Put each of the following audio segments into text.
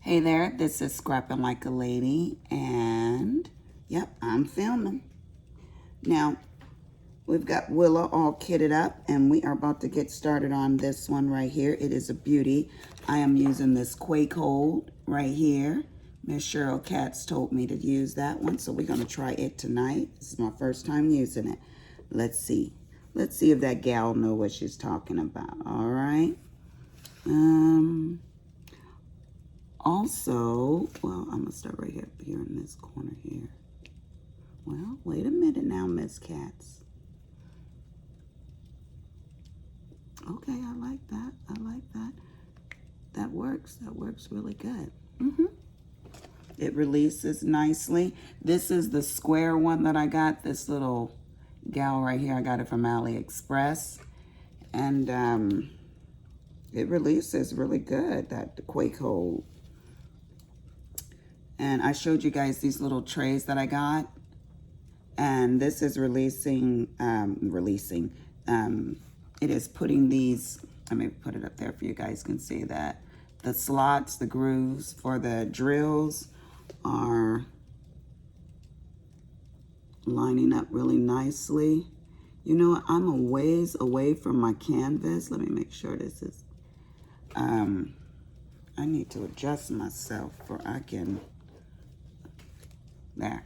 Hey there, this is Scrapping Like a Lady, and yep, I'm filming. Now, we've got Willa all kitted up, and we are about to get started on this one right here. It is a beauty. I am using this Quake Hold right here. Miss Cheryl Katz told me to use that one, so we're going to try it tonight. This is my first time using it. Let's see. Let's see if that gal know what she's talking about, all right? Also, well, I'm going to start right here in this corner here. Well, wait a minute now, Miss Katz. Okay, I like that. I like that. That works. That works really good. It releases nicely. This is the square one that I got. This little gal right here, I got it from AliExpress. And it releases really good, that Quake Hold. And I showed you guys these little trays that I got. And this is releasing, it is putting these, let me put it up there for you guys can see that. The slots, the grooves for the drills are lining up really nicely. You know, I'm a ways away from my canvas. Let me make sure this is, I need to adjust myself for I can, there,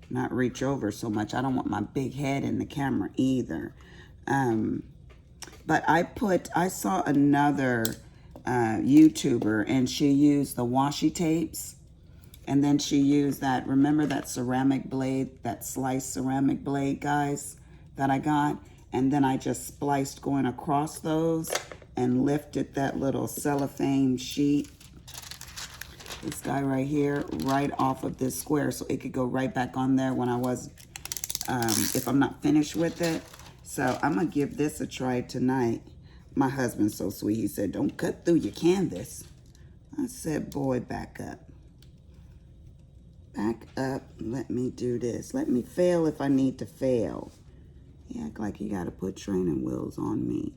not reach over so much. I don't want my big head in the camera either. But I saw another YouTuber, and she used the washi tapes, and then she used that, remember that ceramic blade, that sliced ceramic blade, guys, that I got? And then I just spliced going across those and lifted that little cellophane sheet, this guy right here, right off of this square, so it could go right back on there when I was, if I'm not finished with it. So I'm gonna give this a try tonight. My husband's so sweet. He said, don't cut through your canvas. I said, boy, back up. Back up, let me do this. Let me fail if I need to fail. He act like he gotta put training wheels on me.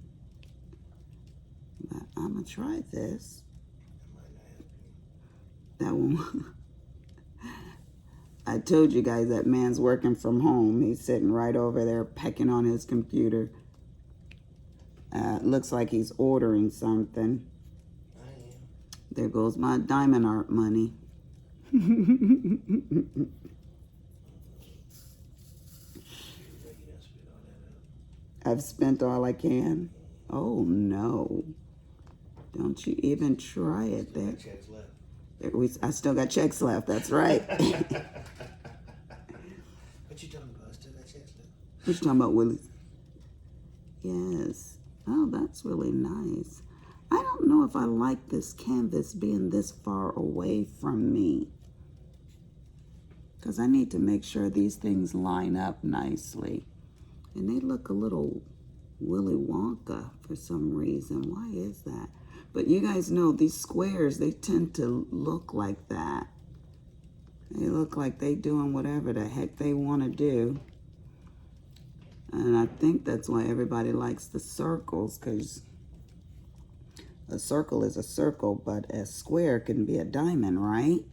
But I'm gonna try this. That one, I told you guys that man's working from home. He's sitting right over there pecking on his computer. Looks like he's ordering something. There goes my diamond art money. I've spent all I can. Oh no. Don't you even try it there. I still got checks left, that's right. What you talking about? I still got checks left. What you talking about, Willie? Yes. Oh, that's really nice. I don't know if I like this canvas being this far away from me, because I need to make sure these things line up nicely. And they look a little Willy Wonka for some reason. Why is that? But you guys know these squares, they tend to look like that. They look like they doing whatever the heck they want to do. And I think that's why everybody likes the circles, because a circle is a circle, but a square can be a diamond, right?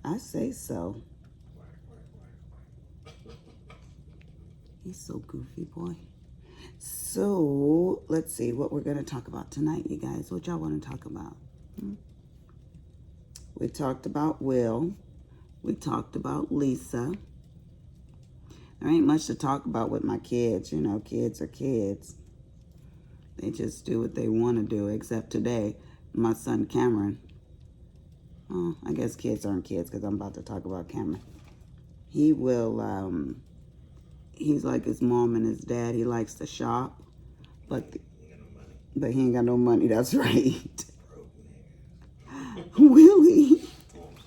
I say so. He's so goofy, boy. So, let's see what we're going to talk about tonight, you guys. What y'all want to talk about? We talked about Will. We talked about Lisa. There ain't much to talk about with my kids. You know, kids are kids. They just do what they want to do, except today, my son Cameron. Oh, I guess kids aren't kids because I'm about to talk about Cameron. He will, he's like his mom and his dad. He likes to shop, but he ain't got no money. That's right. Willie. Oh, I'm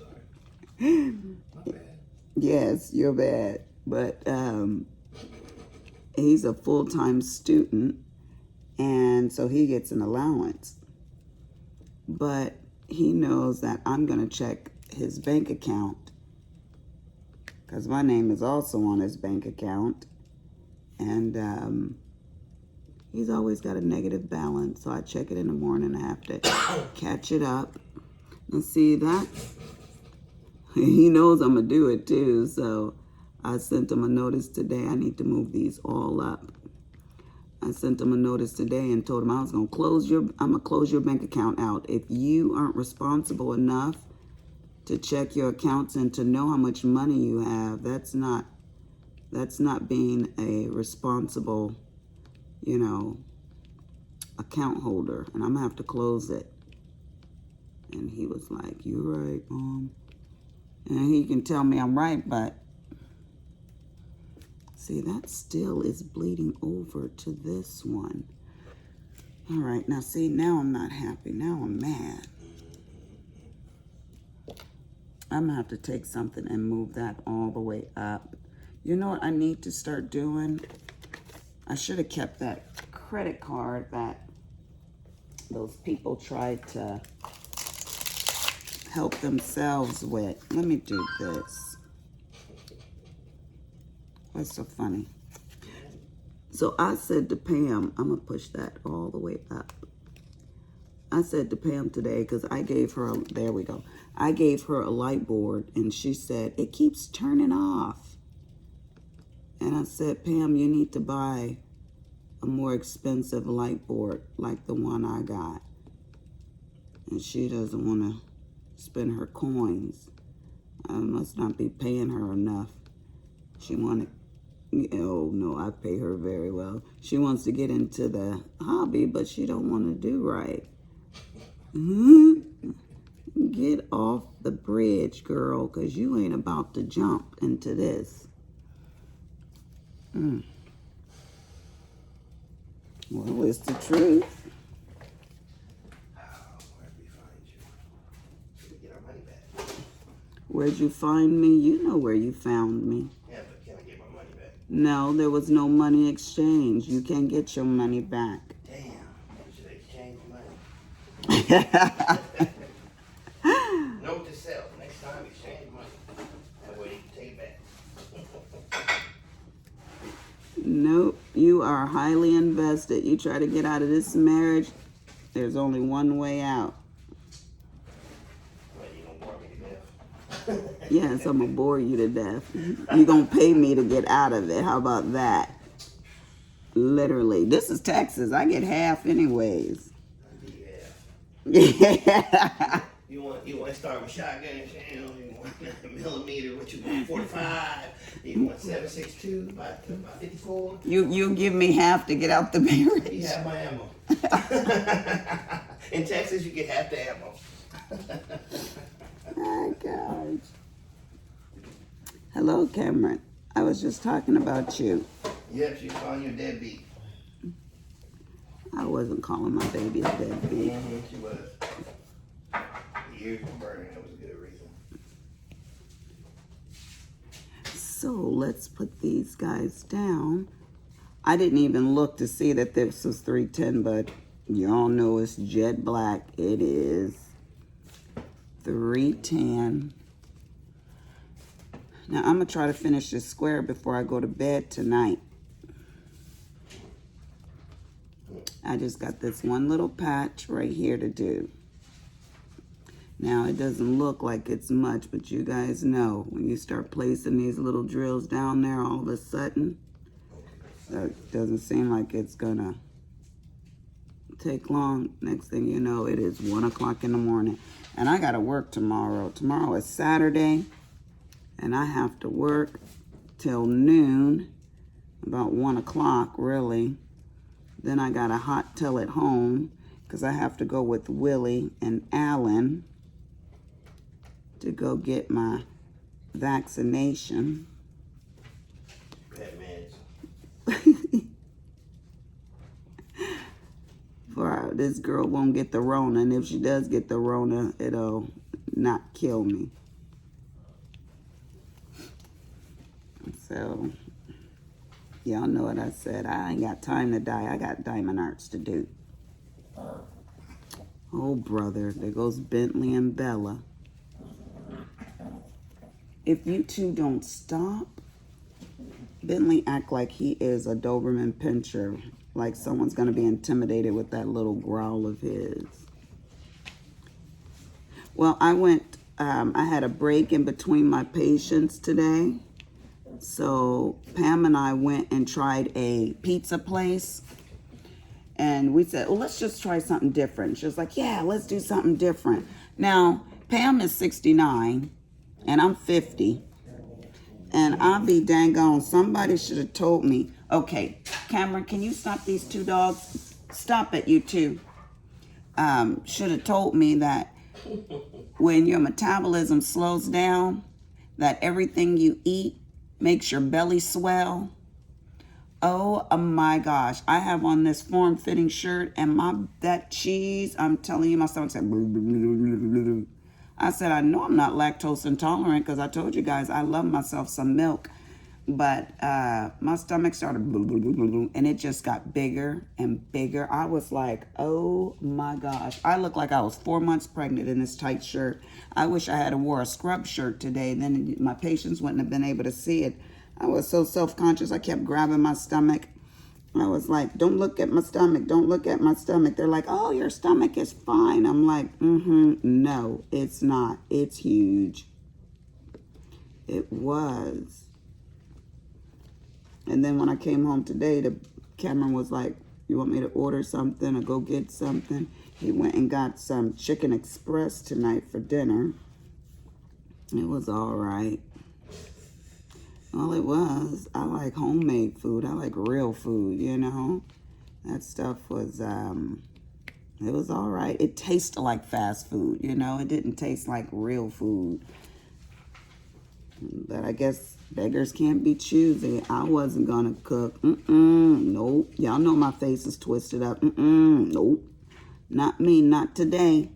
sorry. My bad. Yes, you're bad. But he's a full-time student, and so he gets an allowance. But he knows that I'm going to check his bank account, because my name is also on his bank account. And He's always got a negative balance, so I check it in the morning. I have to catch it up. And see that? He knows I'm going to do it too, so I sent him a notice today. I need to move these all up. I sent him a notice today and told him I'm going to close your bank account out. If you aren't responsible enough to check your accounts and to know how much money you have, that's not being a responsible, you know, account holder. And I'm going to have to close it. And he was like, "You're right, Mom." And he can tell me I'm right, but see, that still is bleeding over to this one. All right, now see, now I'm not happy. Now I'm mad. I'm gonna have to take something and move that all the way up. You know what I need to start doing? I should have kept that credit card that those people tried to help themselves with. Let me do this. What's so funny? So I said to Pam, I'm gonna push that all the way up. I said to Pam today, because I gave her, there we go. I gave her a light board and she said, "It keeps turning off." And I said, "Pam, you need to buy a more expensive light board like the one I got." And she doesn't want to spend her coins. I must not be paying her enough. She wanted, oh no, I pay her very well. She wants to get into the hobby, but she don't want to do right. Get off the bridge, girl, because you ain't about to jump into this. Well, it's the truth. Where'd you find me? You know where you found me. Yeah, but can I get my money back? No, there was no money exchange. You can't get your money back. Damn, you should exchange money. Note to self, next time exchange money. That way you can take it back. Nope, you are highly invested. You try to get out of this marriage, there's only one way out. Well, you don't bore me to death. Yes, I'm gonna bore you to death. You're gonna pay me to get out of it. How about that? Literally. This is Texas. I get half anyways. Yeah. You want to start with shotgun and shells, you want millimeter, what you want, 45, you want 7.62 by 54. You give me half to get out the marriage. You have my ammo. In Texas, you get half the ammo. Oh, gosh. Hello, Cameron. I was just talking about you. Yep, she's calling you a deadbeat. I wasn't calling my baby a deadbeat. She was. The ears were burning. That was a good reason. So let's put these guys down. I didn't even look to see that this was 310, but y'all know it's jet black. It is 310. Now I'm gonna try to finish this square before I go to bed tonight. I just got this one little patch right here to do. Now it doesn't look like it's much, but you guys know when you start placing these little drills down there, all of a sudden, it doesn't seem like it's gonna take long. Next thing you know, it is 1 o'clock in the morning. And I gotta work tomorrow. Tomorrow is Saturday, and I have to work till noon, about 1 o'clock really. Then I got a hot tell at home because I have to go with Willie and Alan to go get my vaccination. Pet meds. For this girl won't get the Rona, and if she does get the Rona, it'll not kill me. So, y'all know what I said. I ain't got time to die. I got diamond arts to do. Oh, brother. There goes Bentley and Bella. If you two don't stop, Bentley act like he is a Doberman Pinscher. like someone's going to be intimidated with that little growl of his. Well, I had a break in between my patients today. So Pam and I went and tried a pizza place. And we said, well, let's just try something different. She was like, yeah, let's do something different. Now, Pam is 69 and I'm 50. And I'll be dang on, somebody should have told me, okay, Cameron, can you stop these two dogs? Stop it, you two. Should have told me that when your metabolism slows down, that everything you eat makes your belly swell. Oh my gosh, I have on this form-fitting shirt and that cheese, I'm telling you, my stomach said, blah, blah, blah, blah, blah. I said, I know I'm not lactose intolerant because I told you guys I love myself some milk. But my stomach started blah, blah, blah, blah, blah, and it just got bigger and bigger. I was like, oh my gosh. I looked like I was 4 months pregnant in this tight shirt. I wish I had wore a scrub shirt today. Then my patients wouldn't have been able to see it. I was so self-conscious. I kept grabbing my stomach. I was like, don't look at my stomach. Don't look at my stomach. They're like, oh, your stomach is fine. I'm like, no, it's not. It's huge. It was. And then when I came home today, Cameron was like, you want me to order something or go get something? He went and got some Chicken Express tonight for dinner. It was all right. All it was, I like homemade food. I like real food, you know. That stuff was, it was all right. It tasted like fast food, you know. It didn't taste like real food. But I guess beggars can't be choosy. I wasn't going to cook. Nope. Y'all know my face is twisted up. Nope. Not me. Not today.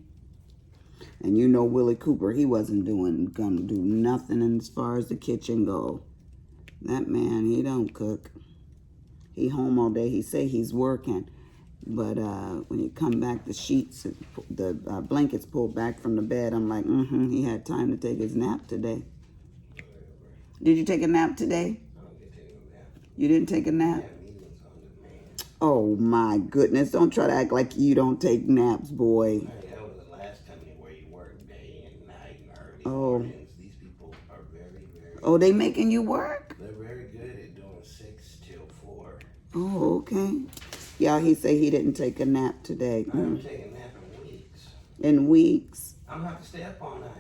And you know Willie Cooper, he wasn't going to do nothing as far as the kitchen go. That man, he don't cook. He home all day. He say he's working. But when you come back, the sheets, the blankets pulled back from the bed. I'm like, he had time to take his nap today. Did you take a nap today? You didn't take a nap? Oh my goodness. Don't try to act like you don't take naps, boy. That was the last company where you work day and night and early mornings. These people are very, very... Oh, they making you work? They're very good at doing 6 till 4. Oh, okay. Yeah, he said he didn't take a nap today. I haven't taken a nap in weeks. In weeks? I'm going to have to stay up all night.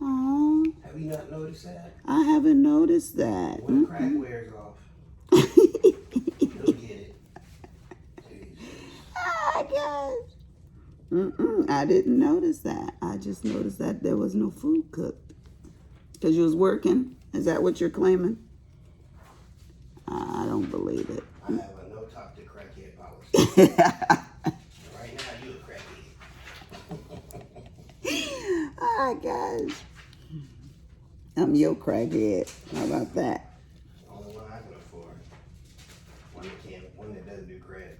Oh. Have you not noticed that? I haven't noticed that. When the crack wears off, you'll get it. Oh, gosh. I didn't notice that. I just noticed that there was no food cooked. Because you was working? Is that what you're claiming? I don't believe it. I have a no talk to crackhead policy. Right now, you a crackhead. Oh, gosh. I'm your crackhead. How about that? Only one I can afford. One that doesn't do crack.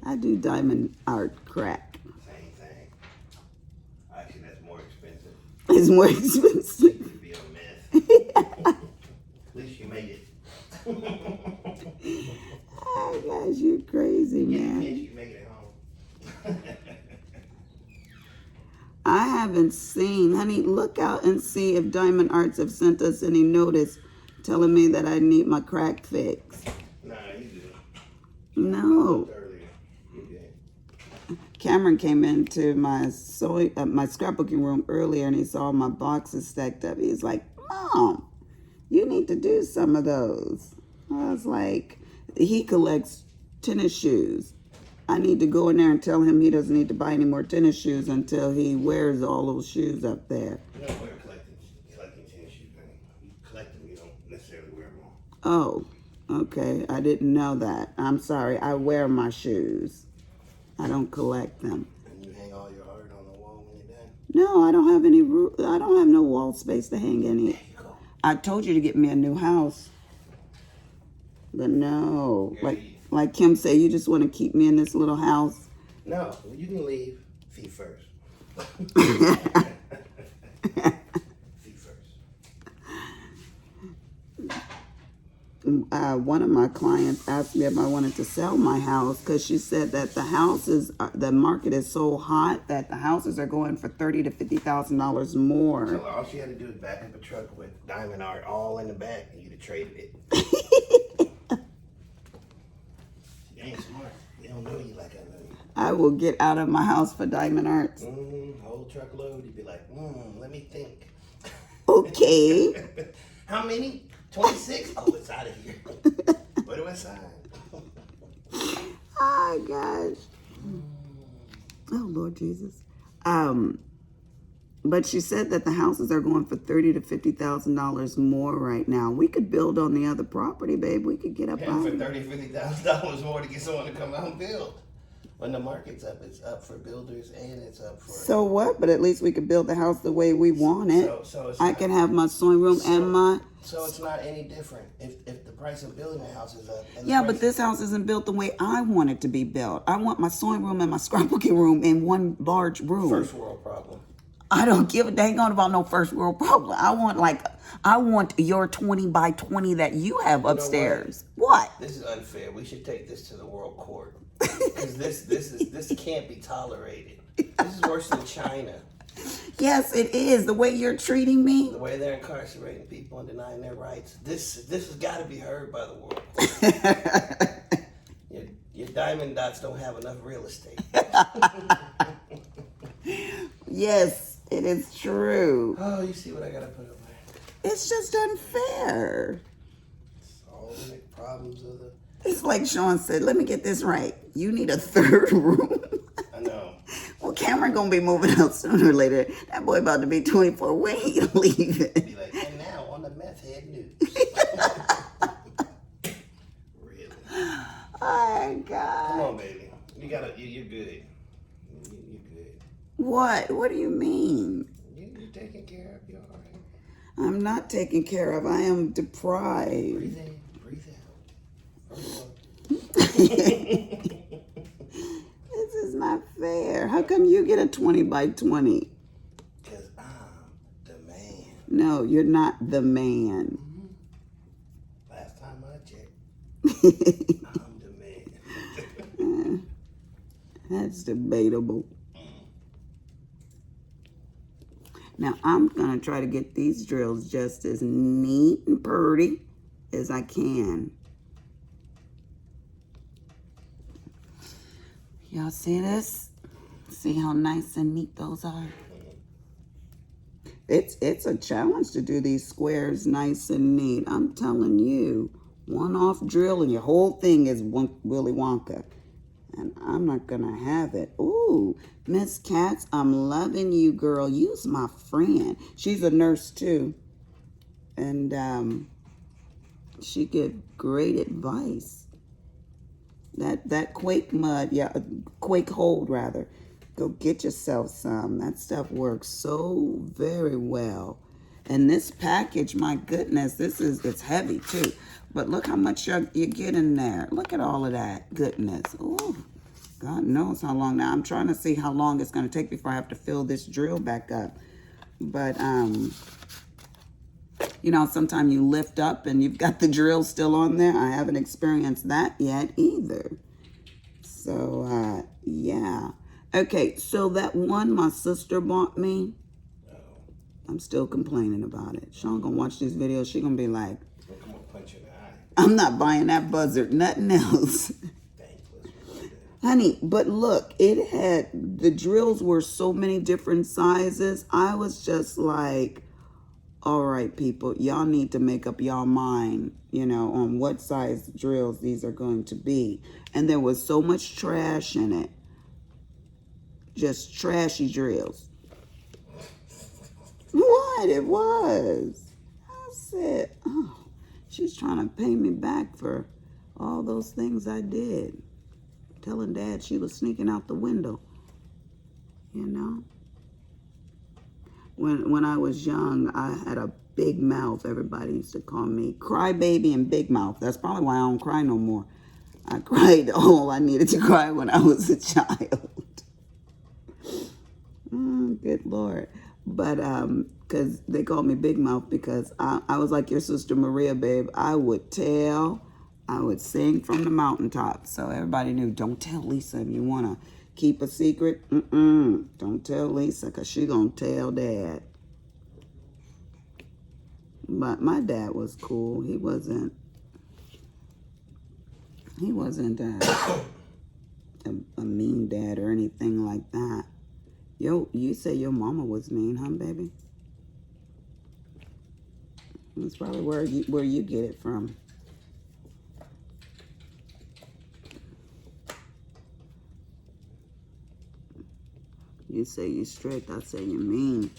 I do diamond art crack. Same thing. Actually, that's more expensive. It's more expensive. You'd be a mess. At least you made it. Oh, gosh, you're crazy, man. Yeah, you make it home. I haven't seen, honey, look out and see if Diamond Arts have sent us any notice telling me that I need my crack fixed. Nah, you good. No. Earlier. You good. Cameron came into my scrapbooking room earlier and he saw my boxes stacked up. He's like, Mom, you need to do some of those. I was like, he collects tennis shoes. I need to go in there and tell him he doesn't need to buy any more tennis shoes until he wears all those shoes up there. You don't wear collecting tennis shoes, honey. You collect them, you don't necessarily wear them all. Oh, okay. I didn't know that. I'm sorry. I wear my shoes. I don't collect them. And you hang all your art on the wall when you're done? No, I don't have any. I don't have no wall space to hang any. There you go. I told you to get me a new house, but no. Like Kim said, you just want to keep me in this little house. No, you can leave. Feet first. Feet first. one of my clients asked me if I wanted to sell my house because she said that the market is so hot that the houses are going for $30,000 to $50,000 more. So all she had to do is back up a truck with diamond art all in the back, and you'd have traded it. She ain't smart. They don't know you like I know you. I will get out of my house for diamond arts. Whole truckload. You'd be like, let me think. Okay. How many? 26? Oh, it's out of here. Where do I sign? Oh, gosh. Oh, Lord Jesus. But she said that the houses are going for $30,000 to $50,000 more right now. We could build on the other property, babe. We could get up Paying for on $30,000 to $50,000 more to get someone to come out and build. When the market's up, it's up for builders and it's up for. So what? But at least we could build the house the way we want it. So it's I can have my sewing room and my. So it's not any different if the price of building a house is up. And Yeah, but this house isn't built the way I want it to be built. I want my sewing room and my scrapbooking room in one large room. First world problem. I don't give a dang on about no first world problem. I want your 20 by 20 that you have upstairs. What? This is unfair. We should take this to the world court. Because this can't be tolerated. This is worse than China. Yes, it is. The way you're treating me. The way they're incarcerating people and denying their rights. This has got to be heard by the world. Your diamond dots don't have enough real estate. Yes, it is true. Oh, you see what I got to put up there? It's just unfair. Solving the problems of the... It's like Sean said, let me get this right. You need a third room. I know. Well, Cameron gonna be moving out sooner or later. That boy about to be 24. When he leaving? Be like, and now on the meth head news. Really? Oh my God. Come on, baby. You're good. You're good. What? What do you mean? You're taking care of. You're all right. I'm not taken care of. I am deprived. Breathe in, breathe out. This is not fair. How come you get a 20 by 20? Because I'm the man. No, you're not the man. Last time I checked, I'm the man. That's debatable. Now, I'm going to try to get these drills just as neat and pretty as I can. Y'all see this? See how nice and neat those are? It's a challenge to do these squares nice and neat. I'm telling you, one-off drill and your whole thing is Willy Wonka. And I'm not going to have it. Ooh, Miss Katz, I'm loving you, girl. You's my friend. She's a nurse, too. And she give great advice. That Quake mud, Quake hold, rather. Go get yourself some. That stuff works so very well. And this package, my goodness, it's heavy, too. But look how much you get in there. Look at all of that goodness. Ooh, God knows how long. Now, I'm trying to see how long it's going to take before I have to fill this drill back up. But, you know, sometimes you lift up and you've got the drill still on there. I haven't experienced that yet either. So, yeah. Okay, so that one my sister bought me, I'm still complaining about it. Sean gonna watch this video. She gonna be like, Come on, punch you in the eye. I'm not buying that buzzard, nothing else. Honey, but look, the drills were so many different sizes. I was just like, all right, people, y'all need to make up y'all mind, you know, on what size drills these are going to be. And there was so much trash in it. Just trashy drills. What? It was. I said, oh, she's trying to pay me back for all those things I did. Telling Dad she was sneaking out the window. You know? When I was young, I had a big mouth. Everybody used to call me crybaby and big mouth. That's probably why I don't cry no more. I cried all I needed to cry when I was a child. Oh, good Lord. But because they called me Big Mouth because I was like your sister Maria, babe. I would sing from the mountaintop. So everybody knew, don't tell Lisa if you want to keep a secret. Don't tell Lisa because she going to tell Dad. But my dad was cool. He wasn't a mean dad or anything like that. Yo, you say your mama was mean, huh, baby? That's probably where you get it from. You say you strict, I say you mean.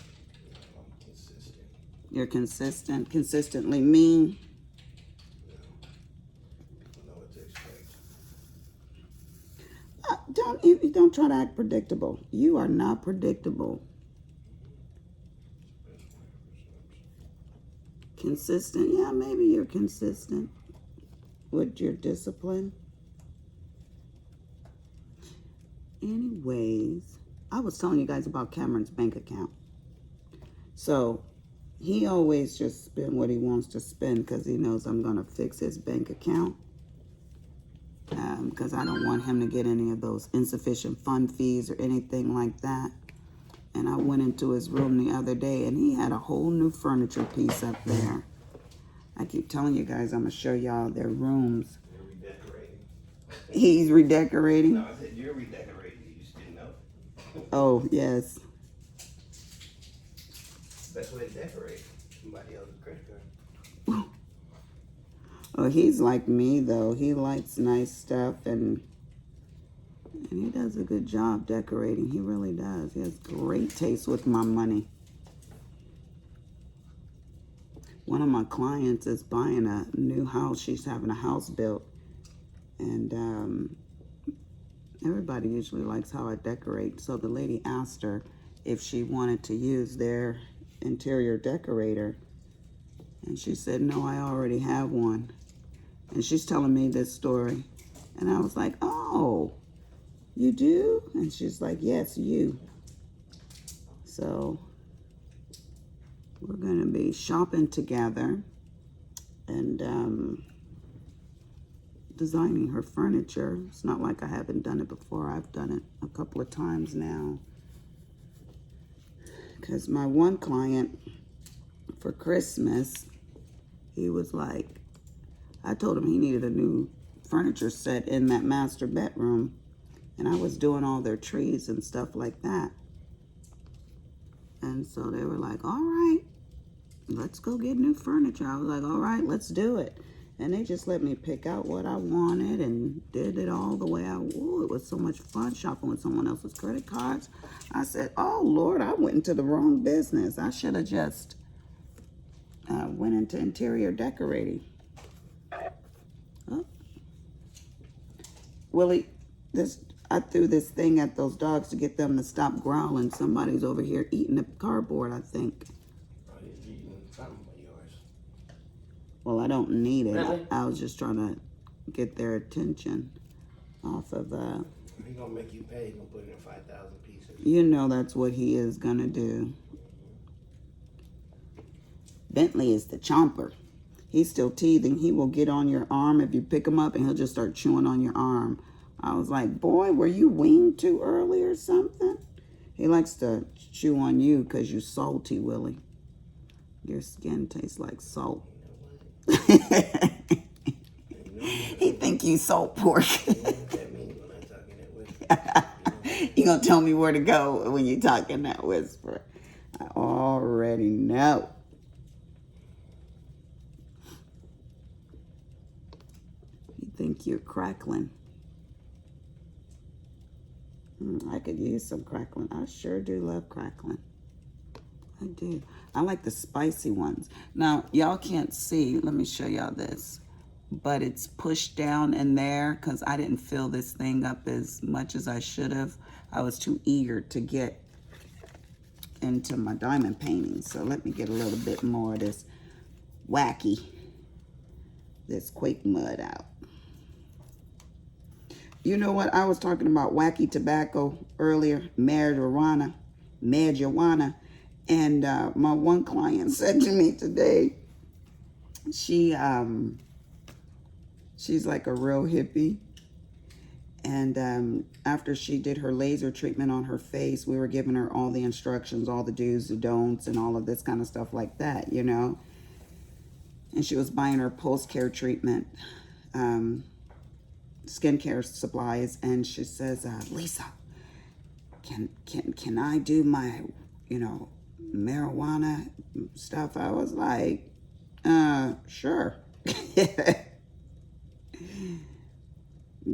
I'm consistent. You're consistent, consistently mean. Yeah. I know what to expect. Don't try to act predictable. You are not predictable. Consistent, yeah, maybe you're consistent with your discipline. Anyways, I was telling you guys about Cameron's bank account. So he always just spend what he wants to spend because he knows I'm going to fix his bank account. Because I don't want him to get any of those insufficient fund fees or anything like that. And I went into his room the other day and he had a whole new furniture piece up there. I keep telling you guys I'm going to show y'all their rooms. You're redecorating. He's redecorating? No, I said you're redecorating. You just didn't know. Oh, yes. Best way to decorate. Somebody else's credit card. Oh, he's like me, though. He likes nice stuff, and he does a good job decorating. He really does. He has great taste with my money. One of my clients is buying a new house. She's having a house built, and everybody usually likes how I decorate. So the lady asked her if she wanted to use their interior decorator, and she said, no, I already have one. And she's telling me this story. And I was like, oh, you do? And she's like, yes, you. So we're going to be shopping together and designing her furniture. It's not like I haven't done it before. I've done it a couple of times now. Because my one client for Christmas, he was like, I told him he needed a new furniture set in that master bedroom. And I was doing all their trees and stuff like that. And so they were like, all right, let's go get new furniture. I was like, all right, let's do it. And they just let me pick out what I wanted and did it all the way it was so much fun shopping with someone else's credit cards. I said, oh, Lord, I went into the wrong business. I should have just went into interior decorating. Oh. Willie, I threw this thing at those dogs to get them to stop growling. Somebody's over here eating the cardboard, I think. Oh, he's eating something of yours. Well, I don't need it. Really? I was just trying to get their attention off of, He's gonna make you pay. He's gonna put it in 5,000 pieces. you know that's what he is going to do. Bentley is the chomper. He's still teething. He will get on your arm if you pick him up and he'll just start chewing on your arm. I was like, boy, were you weaned too early or something? He likes to chew on you because you're salty, Willie. Your skin tastes like salt. He think you salt pork. You know what that means when I'm talking that whisper. You gonna tell me where to go when you talk in that whisper. I already know. You think you're crackling. I could use some crackling. I sure do love crackling. I do. I like the spicy ones. Now, y'all can't see. Let me show y'all this. But it's pushed down in there because I didn't fill this thing up as much as I should have. I was too eager to get into my diamond painting. So let me get a little bit more of this this Quake mud out. You know what? I was talking about wacky tobacco earlier, marijuana, And my one client said to me today, she's like a real hippie. And after she did her laser treatment on her face, we were giving her all the instructions, all the do's, the don'ts, and all of this kind of stuff like that, you know. And she was buying her post-care treatment, skincare supplies, and she says, Lisa, can I do my, you know, marijuana stuff? I was like, sure.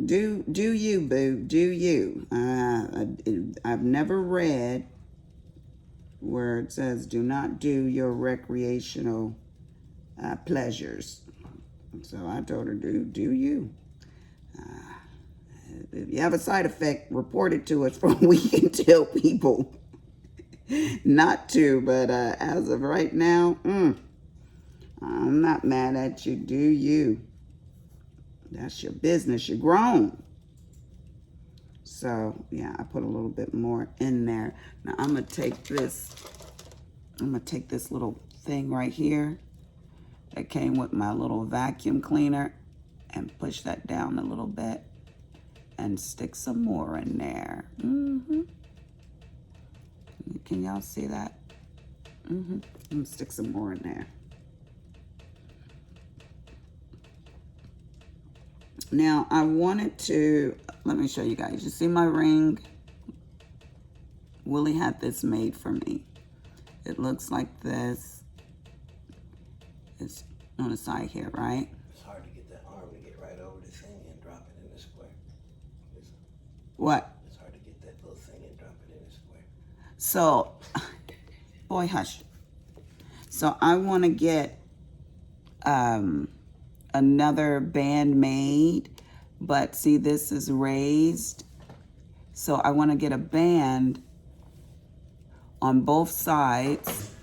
Do you, boo? Do you? I've never read where it says do not do your recreational pleasures. So I told her, do you? If you have a side effect, report it to us so we can tell people not to. But as of right now, I'm not mad at you. Do you? That's your business. You're grown. So, yeah, I put a little bit more in there. Now, I'm going to take this little thing right here that came with my little vacuum cleaner and push that down a little bit and stick some more in there. Can y'all see that? I'm going to stick some more in there. Now, I wanted to, let me show you guys. You see my ring? Willie had this made for me. It looks like this. It's on the side here, right? It's hard to get that arm to get right over the thing and drop it in the square. What? It's hard to get that little thing and drop it in the square. So, boy, hush. So I want to get another band made, but see, this is raised. So I want to get a band on both sides,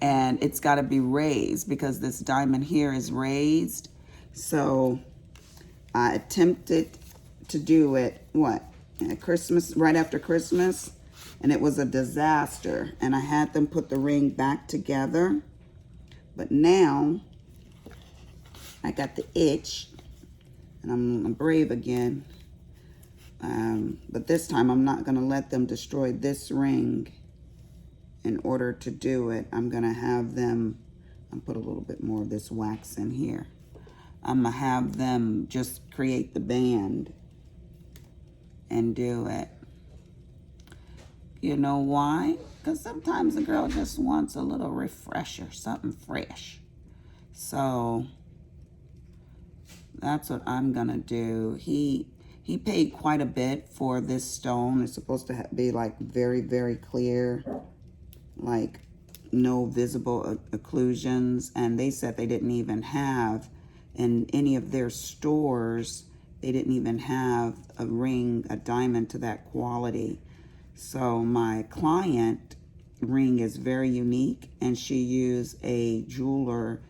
and it's got to be raised because this diamond here is raised. So I attempted to do it, at Christmas, right after Christmas, and it was a disaster. And I had them put the ring back together, but now I got the itch, and I'm brave again. But this time I'm not going to let them destroy this ring in order to do it. I'm going to have them, I'll put a little bit more of this wax in here. I'm going to have them just create the band and do it. You know why? Because sometimes a girl just wants a little refresher, something fresh. So that's what I'm gonna do. He paid quite a bit for this stone. It's supposed to be like very, very clear, like no visible occlusions. And they said they didn't even have, in any of their stores, they didn't even have a ring, a diamond to that quality. So my client ring is very unique, and she used a jeweler.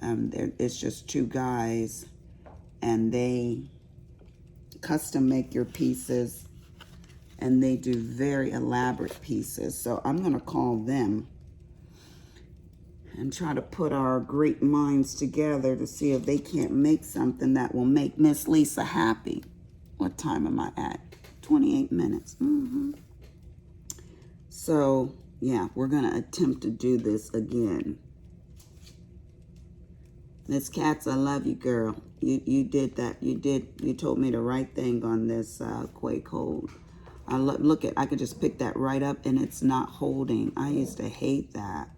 It's just two guys, and they custom make your pieces, and they do very elaborate pieces. So I'm going to call them and try to put our great minds together to see if they can't make something that will make Miss Lisa happy. What time am I at? 28 minutes. So, yeah, we're going to attempt to do this again. Miss Katz, I love you, girl. You did that. You told me the right thing on this Quake hold. Look, I could just pick that right up and it's not holding. I used to hate that.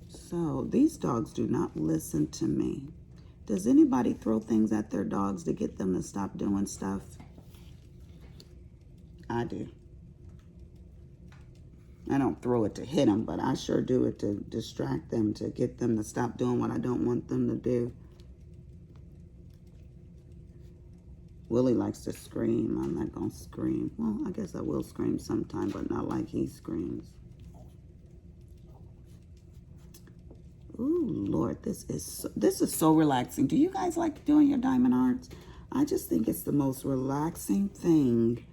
So these dogs do not listen to me. Does anybody throw things at their dogs to get them to stop doing stuff? I do. I don't throw it to hit them, but I sure do it to distract them, to get them to stop doing what I don't want them to do. Willie likes to scream. I'm not going to scream. Well, I guess I will scream sometime, but not like he screams. Ooh, Lord, this is so relaxing. Do you guys like doing your diamond arts? I just think it's the most relaxing thing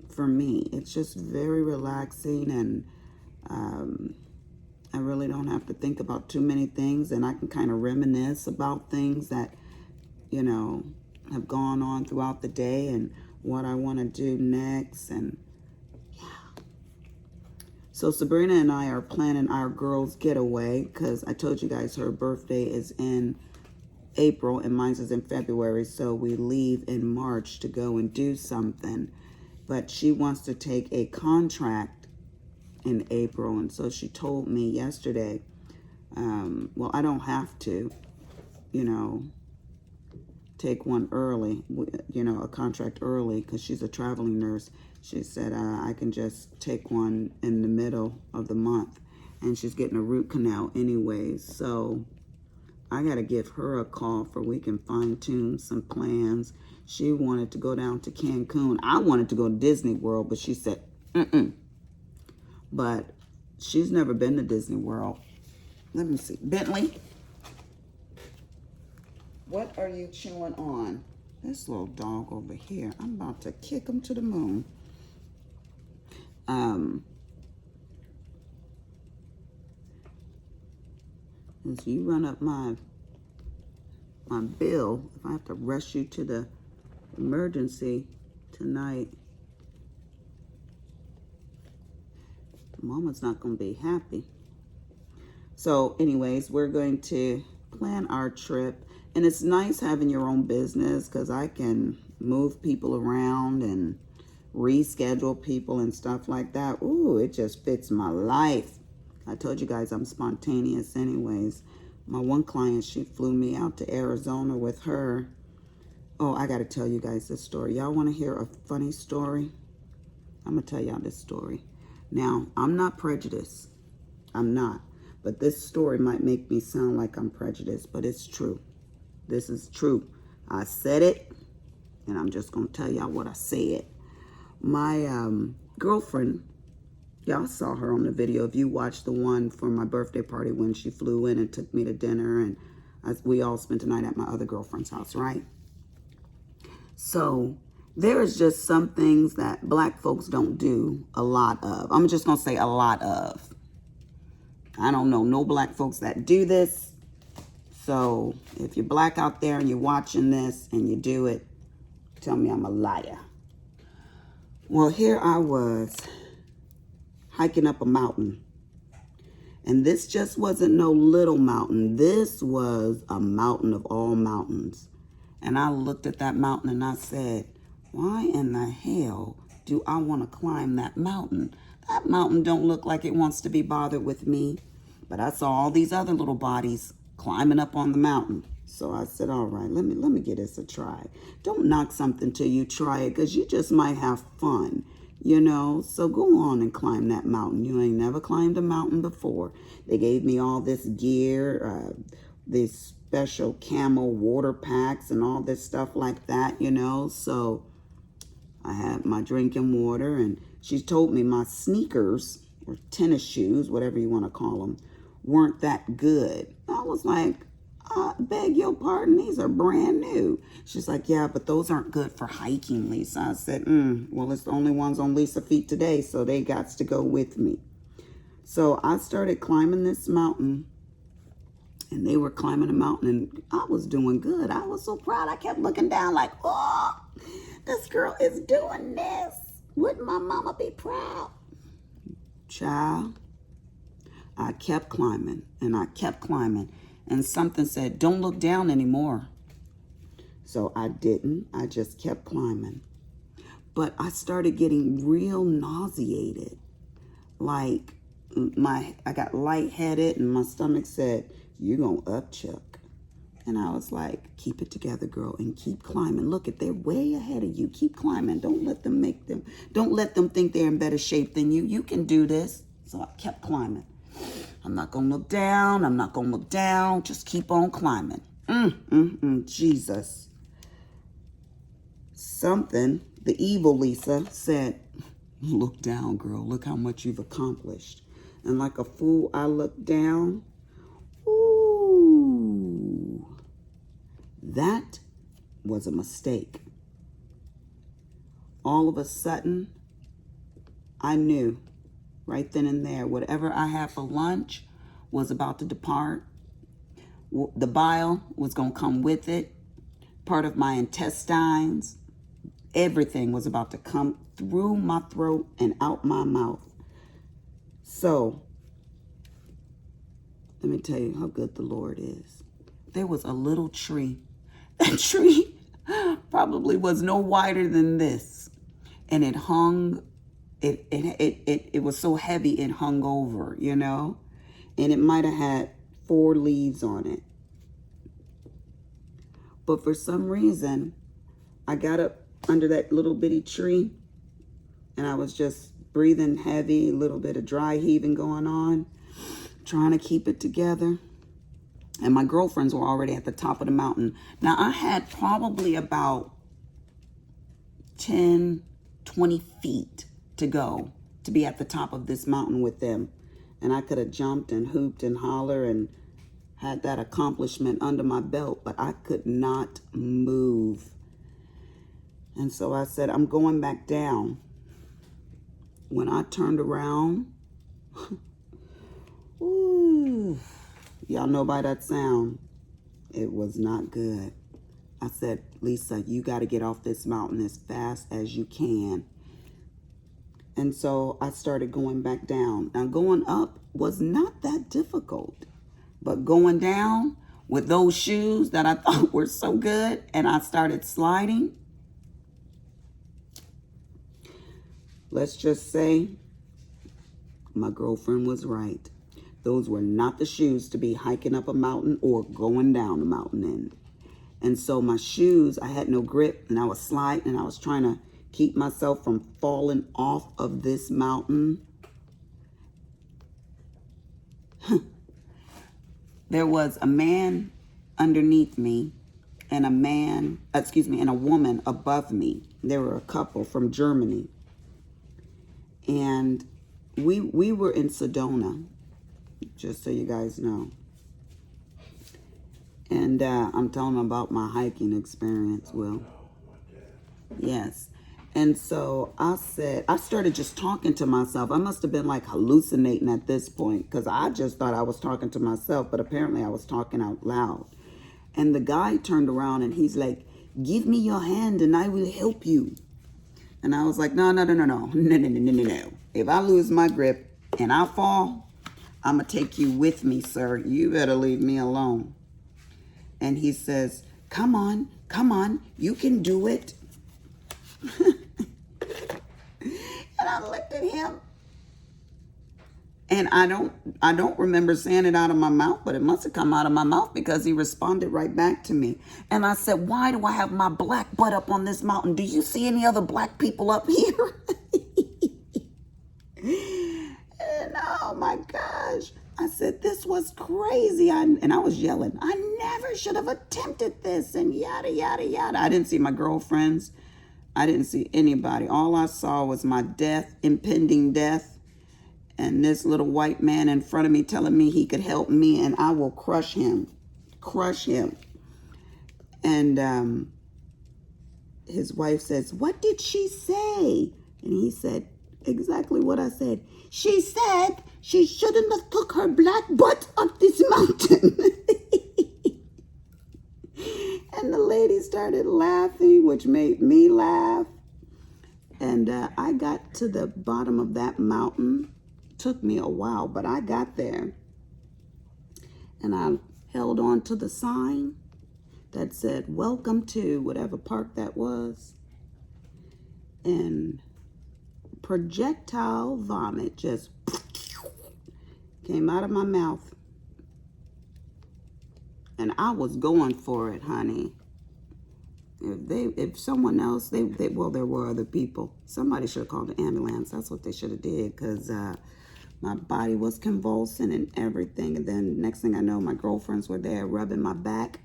for me. It's just very relaxing, and I really don't have to think about too many things, and I can kind of reminisce about things that, you know, have gone on throughout the day and what I want to do next. And yeah. So Sabrina and I are planning our girls' getaway, because I told you guys her birthday is in April and mine is in February. So we leave in March to go and do something. But she wants to take a contract in April. And so she told me yesterday, well, I don't have to, you know, take one early, you know, a contract early, because she's a traveling nurse. She said I can just take one in the middle of the month, and she's getting a root canal anyways. So I got to give her a call for we can fine tune some plans. She wanted to go down to Cancun. I wanted to go to Disney World, but she said, But she's never been to Disney World. Let me see. Bentley, what are you chewing on? This little dog over here. I'm about to kick him to the moon. As you run up my bill, if I have to rush you to the emergency tonight, Mama's not going to be happy. So anyways, we're going to plan our trip. And it's nice having your own business, because I can move people around and reschedule people and stuff like that. Ooh, it just fits my life. I told you guys I'm spontaneous anyways. My one client, she flew me out to Arizona with her. Oh, I got to tell you guys this story. Y'all want to hear a funny story? I'm going to tell y'all this story. Now, I'm not prejudiced. I'm not. But this story might make me sound like I'm prejudiced, but it's true. This is true. I said it, and I'm just going to tell y'all what I said. My girlfriend, y'all saw her on the video. If you watched the one for my birthday party when she flew in and took me to dinner, and we all spent the night at my other girlfriend's house, right? So there is just some things that black folks don't do a lot of. I'm just going to say a lot of. I don't know no black folks that do this. So if you're black out there and you're watching this and you do it, tell me I'm a liar. Well, here I was hiking up a mountain. And this just wasn't no little mountain. This was a mountain of all mountains. And I looked at that mountain and I said, why in the hell do I want to climb that mountain? That mountain don't look like it wants to be bothered with me. But I saw all these other little bodies climbing up on the mountain. So I said, all right, let me give this a try. Don't knock something till you try it, because you just might have fun, you know. So go on and climb that mountain. You ain't never climbed a mountain before. They gave me all this gear, these special camel water packs and all this stuff like that, you know. So I had my drinking water, and she told me my sneakers or tennis shoes, whatever you want to call them, weren't that good. I was like, I beg your pardon, these are brand new. She's like, yeah, but those aren't good for hiking, Lisa. I said, well, it's the only ones on Lisa's feet today, so they got to go with me. So I started climbing this mountain, and they were climbing a mountain, and I was doing good. I was so proud. I kept looking down like, oh, this girl is doing this. Wouldn't my mama be proud? Child, I kept climbing, and I kept climbing. And something said, don't look down anymore. So I didn't. I just kept climbing. But I started getting real nauseated. Like, I got lightheaded, and my stomach said, you're going to upchuck. And I was like, keep it together, girl, and keep climbing. Look, they're way ahead of you. Keep climbing. Don't let them think they're in better shape than you. You can do this. So I kept climbing. I'm not going to look down. I'm not going to look down. Just keep on climbing. Jesus. Something, the evil Lisa said, look down, girl. Look how much you've accomplished. And like a fool, I looked down. Ooh. That was a mistake. all of a sudden, I knew right then and there, whatever I had for lunch was about to depart. The bile was going to come with it. Part of my intestines, everything was about to come through my throat and out my mouth. So, let me tell you how good the Lord is. There was a little tree. That tree probably was no wider than this. And it hung, it was so heavy it hung over, you know? And it might have had 4 leaves on it. But for some reason, I got up under that little bitty tree and I was just breathing heavy, a little bit of dry heaving going on, trying to keep it together. And my girlfriends were already at the top of the mountain. Now, I had probably about 10, 20 feet to go to be at the top of this mountain with them. And I could have jumped and hooped and hollered and had that accomplishment under my belt, but I could not move. And so I said, I'm going back down. When I turned around, ooh, y'all know by that sound, it was not good. I said, Lisa, you got to get off this mountain as fast as you can. And so I started going back down. Now, going up was not that difficult. But going down with those shoes that I thought were so good, and I started sliding, let's just say my girlfriend was right. Those were not the shoes to be hiking up a mountain or going down a mountain in. And so my shoes, I had no grip, and I was sliding, and I was trying to keep myself from falling off of this mountain. There was a man underneath me and and a woman above me. There were a couple from Germany. And we were in Sedona, just so you guys know. And I'm telling them about my hiking experience, Will. Yes. And so I started just talking to myself. I must have been like hallucinating at this point because I just thought I was talking to myself, but apparently I was talking out loud. And the guy turned around and he's like, give me your hand and I will help you. And I was like, no. If I lose my grip and I fall, I'm going to take you with me, sir. You better leave me alone. And he says, come on, you can do it. And I looked at him, and I don't remember saying it out of my mouth, but it must have come out of my mouth because he responded right back to me. And I said, why do I have my black butt up on this mountain? Do you see any other black people up here? And oh my gosh, I said, this was crazy. And I was yelling, I never should have attempted this, and yada, yada, yada. I didn't see my girlfriends. I didn't see anybody. All I saw was my death, impending death, and this little white man in front of me telling me he could help me and I will crush him. And his wife says, what did she say? And he said exactly what I said. She said she shouldn't have took her black butt up this mountain. And the lady started laughing, which made me laugh. And I got to the bottom of that mountain. Took me a while, but I got there. And I held on to the sign that said, welcome to whatever park that was. And projectile vomit just came out of my mouth. And I was going for it, honey. If someone else, well, there were other people. Somebody should have called the ambulance. That's what they should have did, because my body was convulsing and everything. And then next thing I know, my girlfriends were there rubbing my back.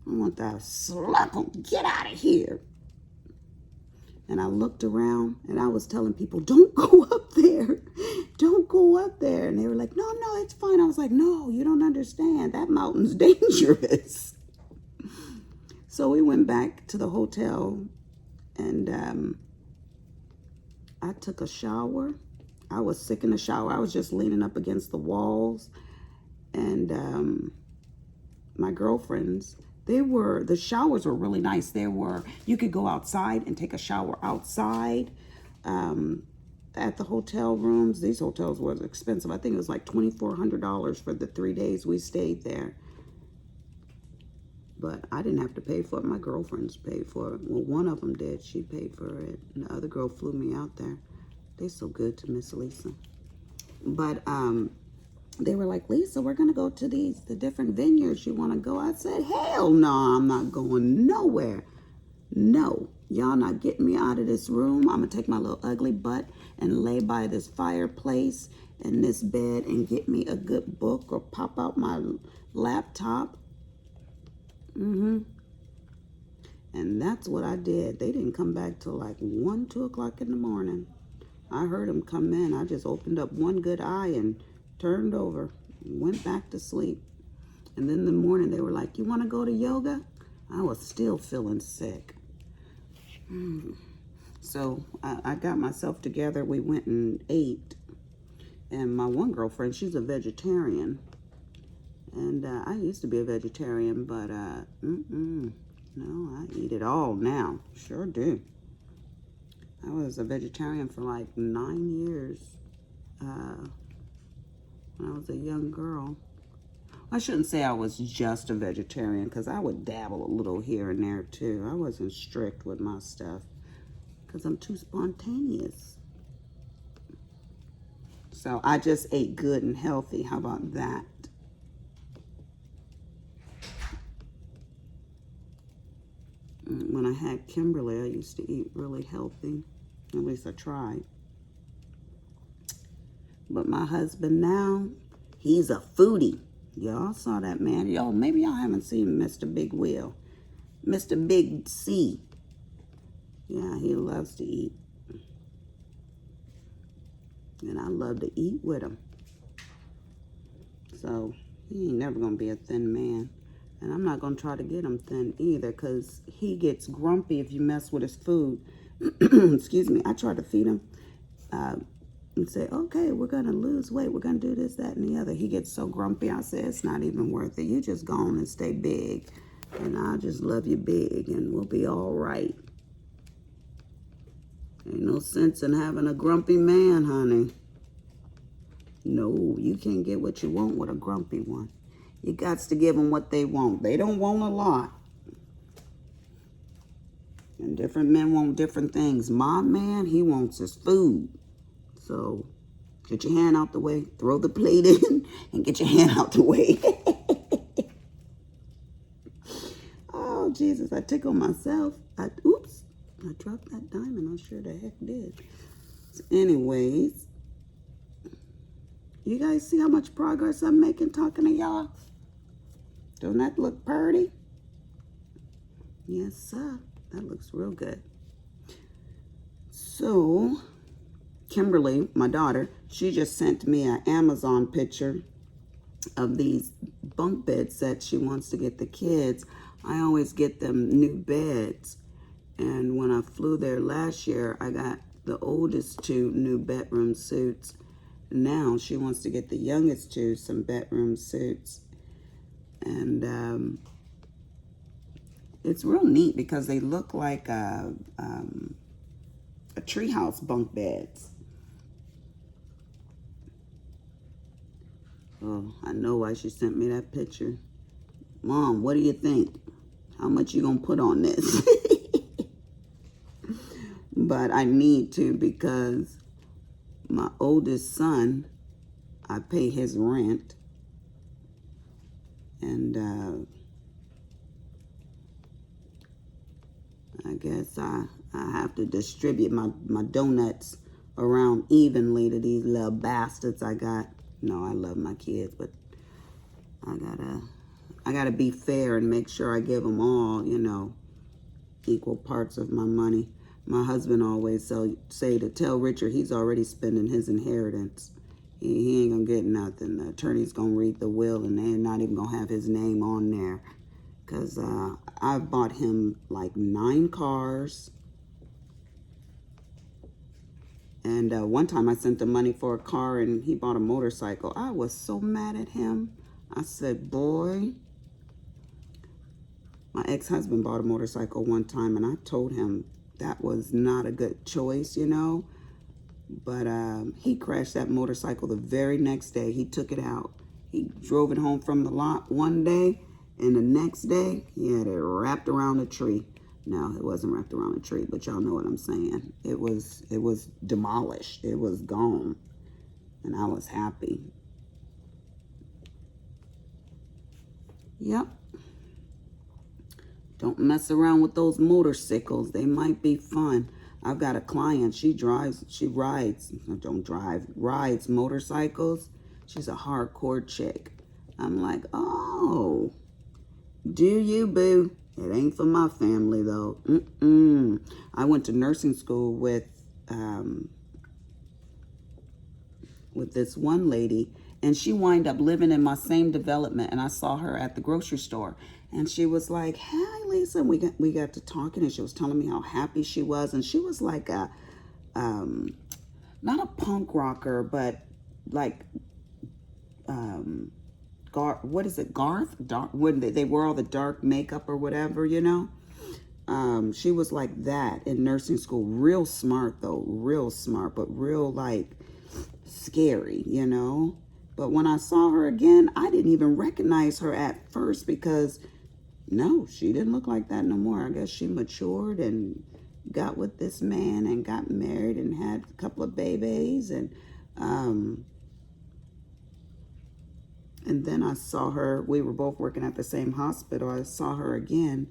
I want to slap them, get out of here. And I looked around and I was telling people, don't go up there. Don't go up there. And they were like, no, it's fine. I was like, no, you don't understand. That mountain's dangerous. So we went back to the hotel and I took a shower. I was sick in the shower. I was just leaning up against the walls. And my girlfriends, the showers were really nice. You could go outside and take a shower outside. At the hotel rooms, these hotels were expensive. I think it was like $2,400 for the 3 days we stayed there. But I didn't have to pay for it. My girlfriends paid for it. Well, one of them did. She paid for it. And the other girl flew me out there. They're so good to Miss Lisa. But they were like, Lisa, we're going to go to the different vineyards. You want to go? I said, hell no, I'm not going nowhere. No, y'all not getting me out of this room. I'm going to take my little ugly butt and lay by this fireplace and this bed and get me a good book or pop out my laptop. And that's what I did. They didn't come back till like 1, 2 o'clock in the morning. I heard them come in. I just opened up one good eye and turned over, went back to sleep. And then in the morning they were like, you want to go to yoga? I was still feeling sick. So I got myself together. We went and ate. And my one girlfriend, she's a vegetarian. And I used to be a vegetarian, but no, I eat it all now. Sure do. I was a vegetarian for like 9 years when I was a young girl. I shouldn't say I was just a vegetarian, because I would dabble a little here and there too. I wasn't strict with my stuff because I'm too spontaneous. So I just ate good and healthy. How about that? When I had Kimberly, I used to eat really healthy. At least I tried. But my husband now, he's a foodie. Y'all saw that man. Y'all, maybe y'all haven't seen Mr. Big Will. Mr. Big C. Yeah, he loves to eat. And I love to eat with him. So, he ain't never going to be a thin man. And I'm not going to try to get him thin either, because he gets grumpy if you mess with his food. Excuse me. I try to feed him and say, okay, we're going to lose weight. We're going to do this, that, and the other. He gets so grumpy. I say, it's not even worth it. You just go on and stay big. And I'll just love you big, and we'll be all right. Ain't no sense in having a grumpy man, honey. No, you can't get what you want with a grumpy one. You got to give them what they want. They don't want a lot. And different men want different things. My man, he wants his food. So, get your hand out the way. Throw the plate in and get your hand out the way. Oh, Jesus, I tickle myself. Oops, I dropped that diamond. I sure the heck did. So anyways, you guys see how much progress I'm making talking to y'all? Don't that look pretty? Yes, sir. That looks real good. So, Kimberly, my daughter, she just sent me an Amazon picture of these bunk beds that she wants to get the kids. I always get them new beds. And when I flew there last year, I got the oldest 2 new bedroom suits. Now she wants to get the youngest 2 some bedroom suits. And it's real neat because they look like a treehouse bunk beds. Oh, I know why she sent me that picture. Mom, what do you think? How much you gonna put on this? But I need to, because my oldest son, I pay his rent. And I guess I have to distribute my donuts around evenly to these little bastards I got. No, I love my kids, but I gotta be fair and make sure I give them all, equal parts of my money. My husband always say to tell Richard he's already spending his inheritance. He ain't gonna get nothing. The attorney's gonna read the will and they're not even gonna have his name on there. Because I've bought him like 9 cars. And one time I sent him money for a car and he bought a motorcycle. I was so mad at him. I said, boy, my ex-husband bought a motorcycle one time and I told him that was not a good choice, you know. But he crashed that motorcycle the very next day. He took it out. He drove it home from the lot one day, and the next day he had it wrapped around a tree. No, it wasn't wrapped around a tree, but y'all know what I'm saying. It was demolished. It was gone. And I was happy. Yep. Don't mess around with those motorcycles. They might be fun. I've got a client, rides motorcycles. She's a hardcore chick. I'm like, oh, do you, boo? It ain't for my family, though. I went to nursing school with this one lady, and she wound up living in my same development, and I saw her at the grocery store. And she was like, hey, Lisa. We got to talking, and she was telling me how happy she was. And she was like a, not a punk rocker, but like, what is it, Garth? When they wear all the dark makeup or whatever, you know? She was like that in nursing school. Real smart, though. Real smart, but real, like, scary, you know? But when I saw her again, I didn't even recognize her at first because... no, she didn't look like that no more. I guess she matured and got with this man and got married and had a couple of babies. And then I saw her. We were both working at the same hospital. I saw her again,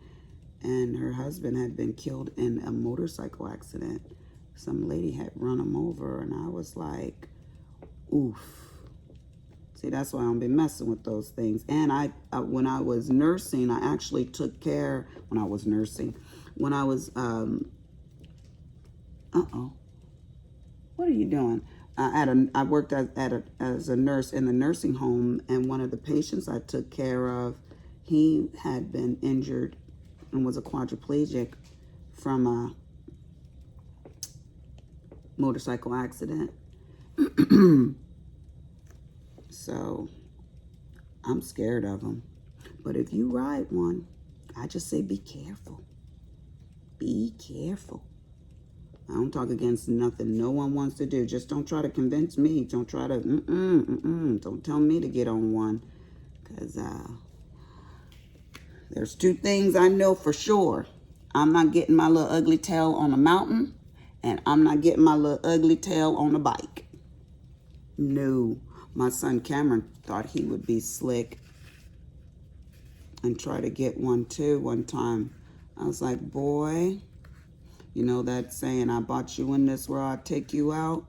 and her husband had been killed in a motorcycle accident. Some lady had run him over, and I was like, oof. See, that's why I don't be messing with those things. And when I was nursing, I actually took care, when I was, what are you doing? I worked as a nurse in the nursing home, and one of the patients I took care of, he had been injured and was a quadriplegic from a motorcycle accident. So, I'm scared of them. But if you ride one, I just say be careful. Be careful. I don't talk against nothing no one wants to do. Just don't try to convince me. Don't try to, don't tell me to get on one. Because there's two things I know for sure. I'm not getting my little ugly tail on a mountain. And I'm not getting my little ugly tail on a bike. No. My son Cameron thought he would be slick and try to get one too one time. I was like, boy, you know that saying, I bought you in this world, I'll take you out?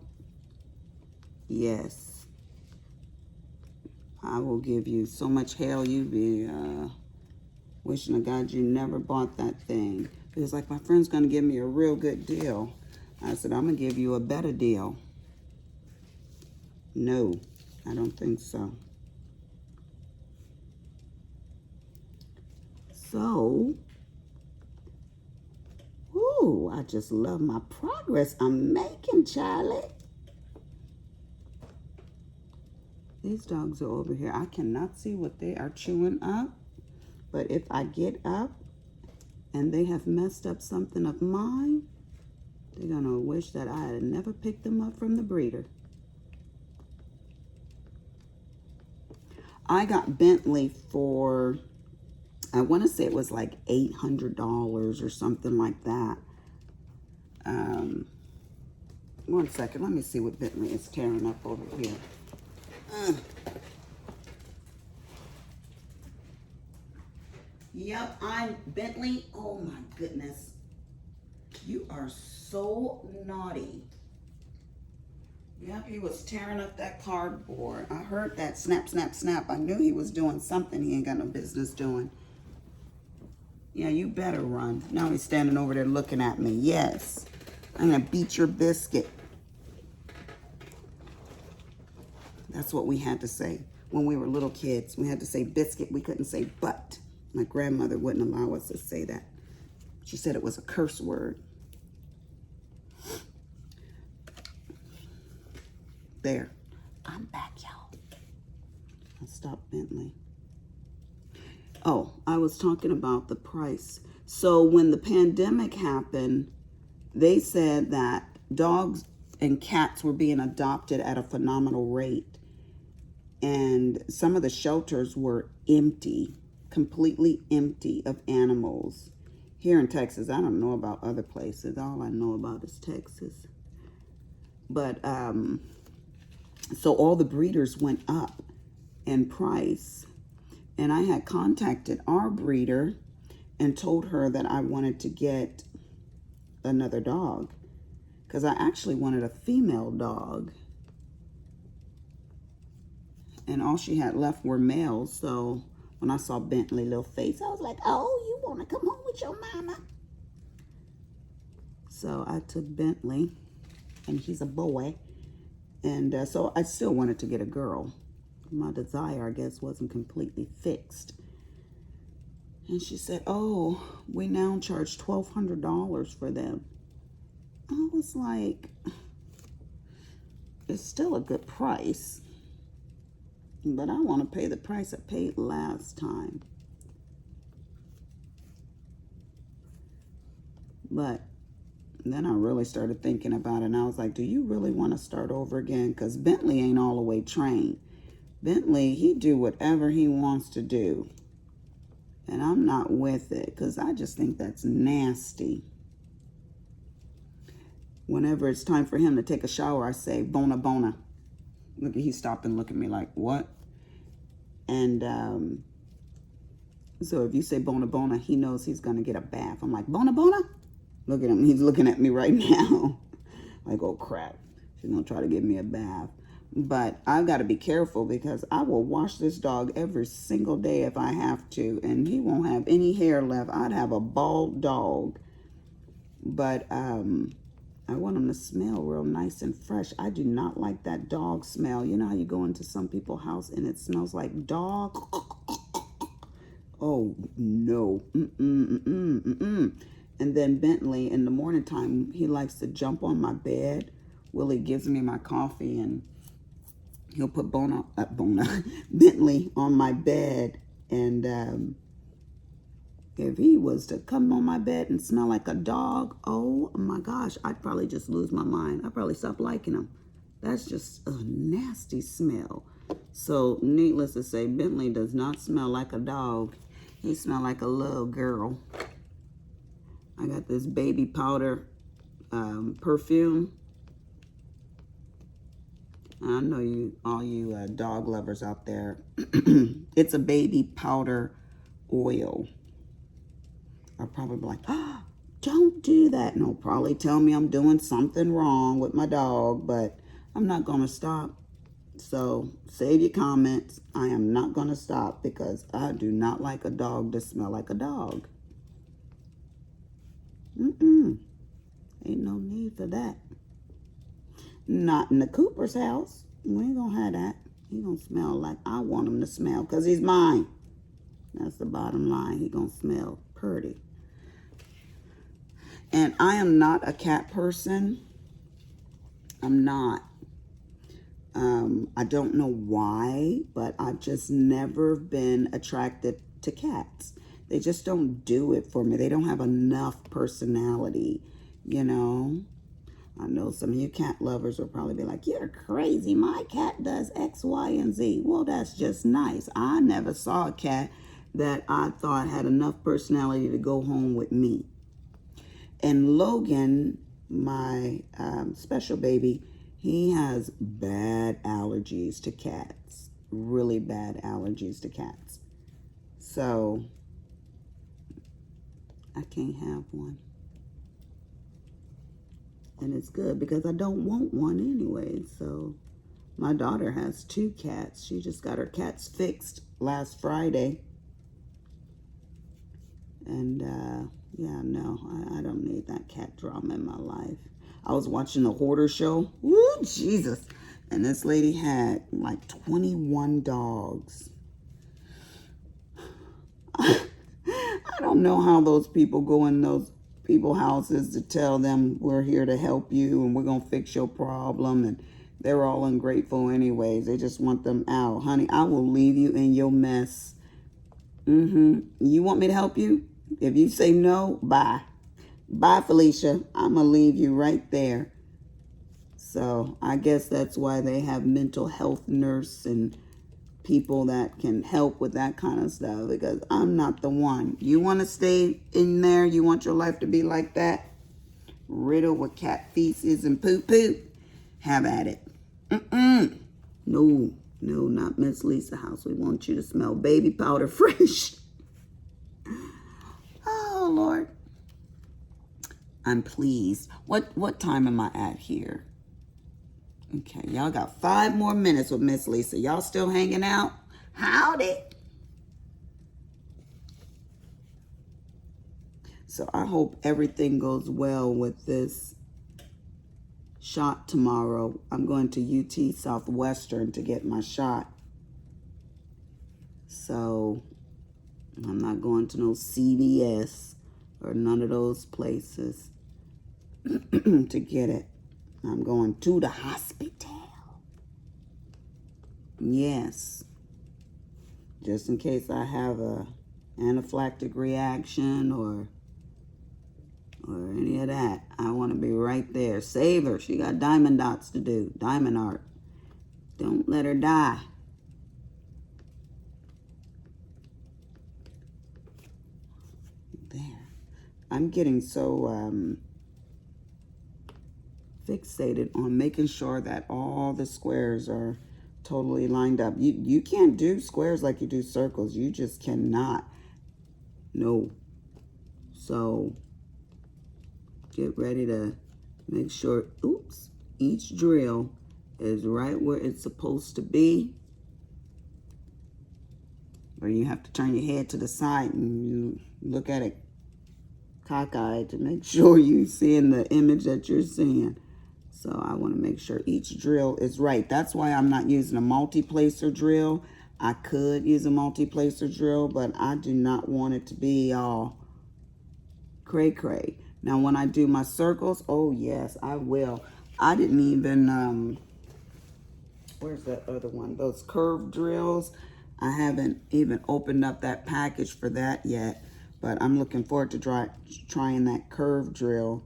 Yes. I will give you so much hell you be wishing to God you never bought that thing. He was like, my friend's going to give me a real good deal. I said, I'm going to give you a better deal. No. I don't think so. So, ooh, I just love my progress I'm making, Charlie. These dogs are over here. I cannot see what they are chewing up. But if I get up and they have messed up something of mine, they're going to wish that I had never picked them up from the breeder. I got Bentley for, I want to say it was like $800 or something like that. One second, let me see what Bentley is tearing up over here. Yep, I'm Bentley. Oh my goodness. You are so naughty. Yep, he was tearing up that cardboard. I heard that snap, snap, snap. I knew he was doing something he ain't got no business doing. Yeah, you better run. Now he's standing over there looking at me. Yes, I'm going to beat your biscuit. That's what we had to say when we were little kids. We had to say biscuit. We couldn't say butt. My grandmother wouldn't allow us to say that. She said it was a curse word. There. I'm back, y'all. I'll stop Bentley. Oh, I was talking about the price. So when the pandemic happened, they said that dogs and cats were being adopted at a phenomenal rate. And some of the shelters were empty, completely empty of animals. Here in Texas, I don't know about other places. All I know about is Texas. But so all the breeders went up in price. And I had contacted our breeder and told her that I wanted to get another dog, because I actually wanted a female dog. And all she had left were males. So when I saw Bentley little face, I was like, oh, you want to come home with your mama? So I took Bentley, and he's a boy. And so I still wanted to get a girl. My desire, I guess, wasn't completely fixed. And she said, oh, we now charge $1,200 for them. I was like, it's still a good price, but I want to pay the price I paid last time. But then I really started thinking about it, and I was like, do you really want to start over again? Because Bentley ain't all the way trained. Bentley, he do whatever he wants to do. And I'm not with it, because I just think that's nasty. Whenever it's time for him to take a shower, I say, bona bona. Look, he stopped and looked at me like, what? And so if you say bona bona, he knows he's going to get a bath. I'm like, bona bona? Look at him. He's looking at me right now. Like, oh, crap. She's going to try to give me a bath. But I've got to be careful, because I will wash this dog every single day if I have to. And he won't have any hair left. I'd have a bald dog. But I want him to smell real nice and fresh. I do not like that dog smell. You know how you go into some people's house and it smells like dog? Oh, no. And then Bentley, in the morning time, he likes to jump on my bed. Willie gives me my coffee, and he'll put Bentley on my bed. And if he was to come on my bed and smell like a dog, oh my gosh, I'd probably just lose my mind. I'd probably stop liking him. That's just a nasty smell. So needless to say, Bentley does not smell like a dog. He smells like a little girl. I got this baby powder perfume. I know all you dog lovers out there. It's a baby powder oil. I'll probably be like, oh, don't do that. And he'll probably tell me I'm doing something wrong with my dog, but I'm not going to stop. So save your comments. I am not going to stop, because I do not like a dog to smell like a dog. Ain't no need for that. Not in the Cooper's house. We ain't going to have that. He going to smell like I want him to smell, because he's mine. That's the bottom line. He going to smell pretty. And I am not a cat person. I'm not. I don't know why, but I've just never been attracted to cats. They just don't do it for me. They don't have enough personality, you know. I know some of you cat lovers will probably be like, you're crazy. My cat does X, Y, and Z. Well, that's just nice. I never saw a cat that I thought had enough personality to go home with me. And Logan, my special baby, he has bad allergies to cats. Really bad allergies to cats. So I can't have one. And it's good, because I don't want one anyway. So my daughter has 2 cats. She just got her cats fixed last Friday. And yeah, no, I don't need that cat drama in my life. I was watching the Hoarder show. Woo, Jesus. And this lady had like 21 dogs. I don't know how those people go in those people's houses to tell them we're here to help you and we're going to fix your problem. And They're all ungrateful anyways. They just want them out. Honey, I will leave you in your mess. You want me to help you? If you say no, bye. Bye, Felicia. I'm going to leave you right there. So I guess that's why they have mental health nurse and people that can help with that kind of stuff, because I'm not the one. You want to stay in there? You want your life to be like that? Riddled with cat feces and poop? Have at it. No, not Miss Lisa house. We want you to smell baby powder fresh. Oh, Lord. I'm pleased. What time am I at here? Okay, y'all got 5 more minutes with Miss Lisa. Y'all still hanging out? Howdy. So I hope everything goes well with this shot tomorrow. I'm going to UT Southwestern to get my shot. So I'm not going to no CVS or none of those places to get it. I'm going to the hospital. Yes. Just in case I have a anaphylactic reaction or any of that. I want to be right there. Save her. She got diamond dots to do. Diamond art. Don't let her die. There. I'm getting so fixated on making sure that all the squares are totally lined up. You can't do squares like you do circles. You just cannot. No. So get ready to make sure, each drill is right where it's supposed to be. Or you have to turn your head to the side and you look at it cockeyed to make sure you're seeing the image that you're seeing. So I want to make sure each drill is right. That's why I'm not using a multi-placer drill. I could use a multi-placer drill, but I do not want it to be all cray-cray. Now, when I do my circles, oh, yes, I will. I didn't even, where's that other one? Those curved drills. I haven't even opened up that package for that yet, but I'm looking forward to trying that curved drill.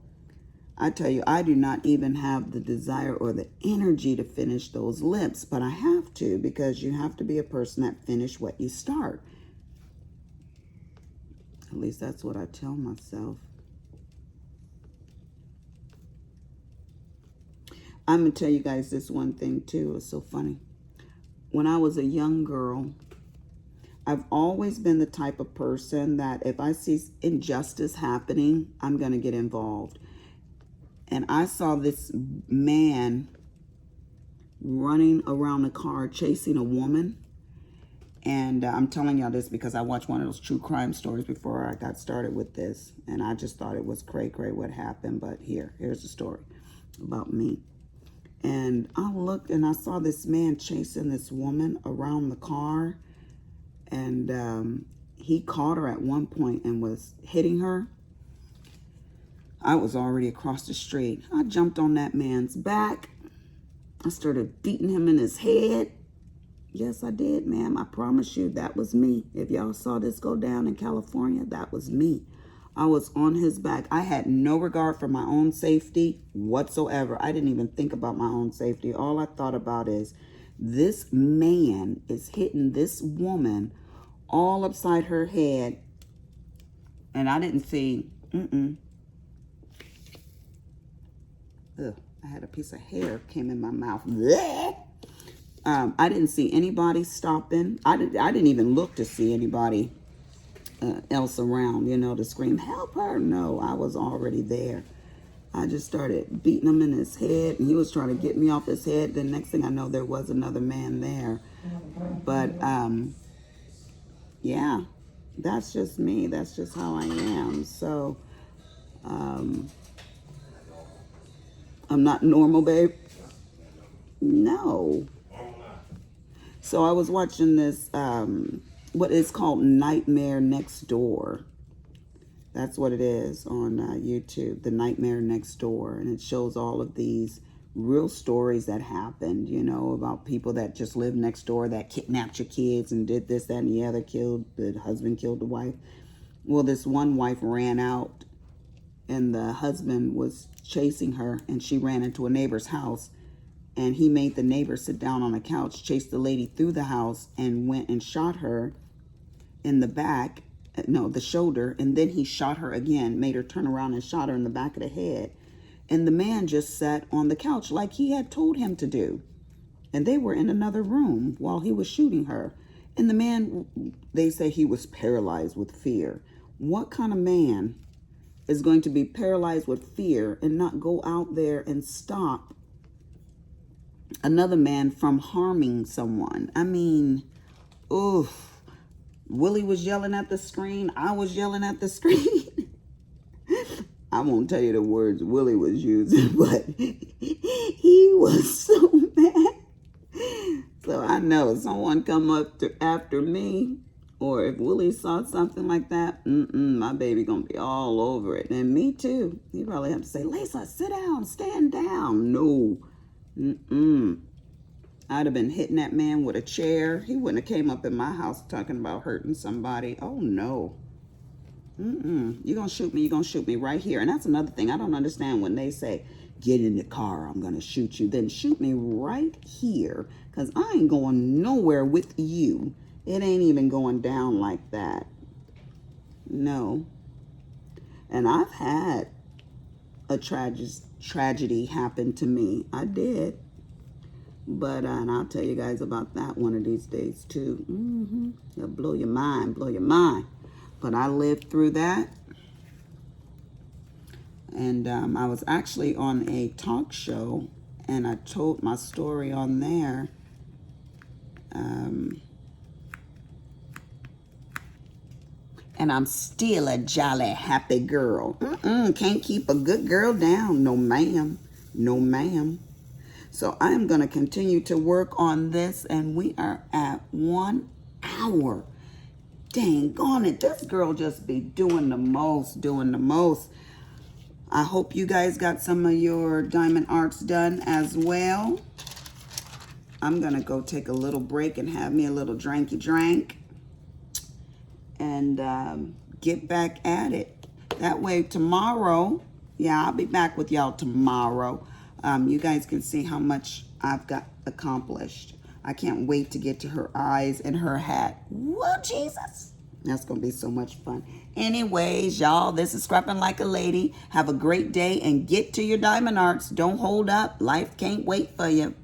I tell you, I do not even have the desire or the energy to finish those lips, but I have to, because you have to be a person that finish what you start. At least that's what I tell myself. I'm going to tell you guys this one thing too. It's so funny. When I was a young girl, I've always been the type of person that if I see injustice happening, I'm going to get involved. And I saw this man running around a car chasing a woman. And I'm telling y'all this because I watched one of those true crime stories before I got started with this. And I just thought it was cray-cray what happened. But here's the story about me. And I looked and I saw this man chasing this woman around the car. And he caught her at one point and was hitting her. I was already across the street. I jumped on that man's back. I started beating him in his head. Yes, I did, ma'am. I promise you, that was me. If y'all saw this go down in California, that was me. I was on his back. I had no regard for my own safety whatsoever. I didn't even think about my own safety. All I thought about is this man is hitting this woman all upside her head. And I didn't see, Ugh, I had a piece of hair came in my mouth. I didn't see anybody stopping. I didn't even look to see anybody else around, to scream, help her. No, I was already there. I just started beating him in his head, and he was trying to get me off his head. The next thing I know, there was another man there. But, yeah, that's just me. That's just how I am. So, I'm not normal, babe. No. So I was watching this, what is called Nightmare Next Door. That's what it is on YouTube, The Nightmare Next Door. And it shows all of these real stories that happened, you know, about people that just lived next door that kidnapped your kids and did this, that, and the other, killed the husband, killed the wife. Well, this one wife ran out and the husband was chasing her, and she ran into a neighbor's house, and he made the neighbor sit down on a couch, chased the lady through the house, and went and shot her in the back, no, the shoulder, and then he shot her again, made her turn around and shot her in the back of the head. And the man just sat on the couch like he had told him to do. And they were in another room while he was shooting her. And the man, they say he was paralyzed with fear. What kind of man is going to be paralyzed with fear and not go out there and stop another man from harming someone? I mean, oof. Willie was yelling at the screen. I was yelling at the screen. I won't tell you the words Willie was using, but he was so mad. So I know if someone come up after me, or if Willie saw something like that, my baby gonna be all over it. And me too. He probably have to say, Lisa, sit down, stand down. No. I'd have been hitting that man with a chair. He wouldn't have came up in my house talking about hurting somebody. Oh, no. You're going to shoot me. You're going to shoot me right here. And that's another thing. I don't understand when they say, get in the car, I'm going to shoot you. Then shoot me right here, because I ain't going nowhere with you. It ain't even going down like that. No. And I've had a tragedy happen to me. I did. But, and I'll tell you guys about that one of these days too. It'll blow your mind, blow your mind. But I lived through that. And I was actually on a talk show, and I told my story on there. And I'm still a jolly, happy girl. Can't keep a good girl down. No, ma'am. No, ma'am. So I am going to continue to work on this, and we are at 1 hour. Dang on it. This girl just be doing the most, doing the most. I hope you guys got some of your diamond arts done as well. I'm going to go take a little break and have me a little dranky drank and get back at it. That way tomorrow, yeah, I'll be back with y'all tomorrow. You guys can see how much I've got accomplished. I can't wait to get to her eyes and her hat. Whoa, Jesus. That's going to be so much fun. Anyways, y'all, this is Scrapping Like a Lady. Have a great day and get to your diamond arts. Don't hold up. Life can't wait for you.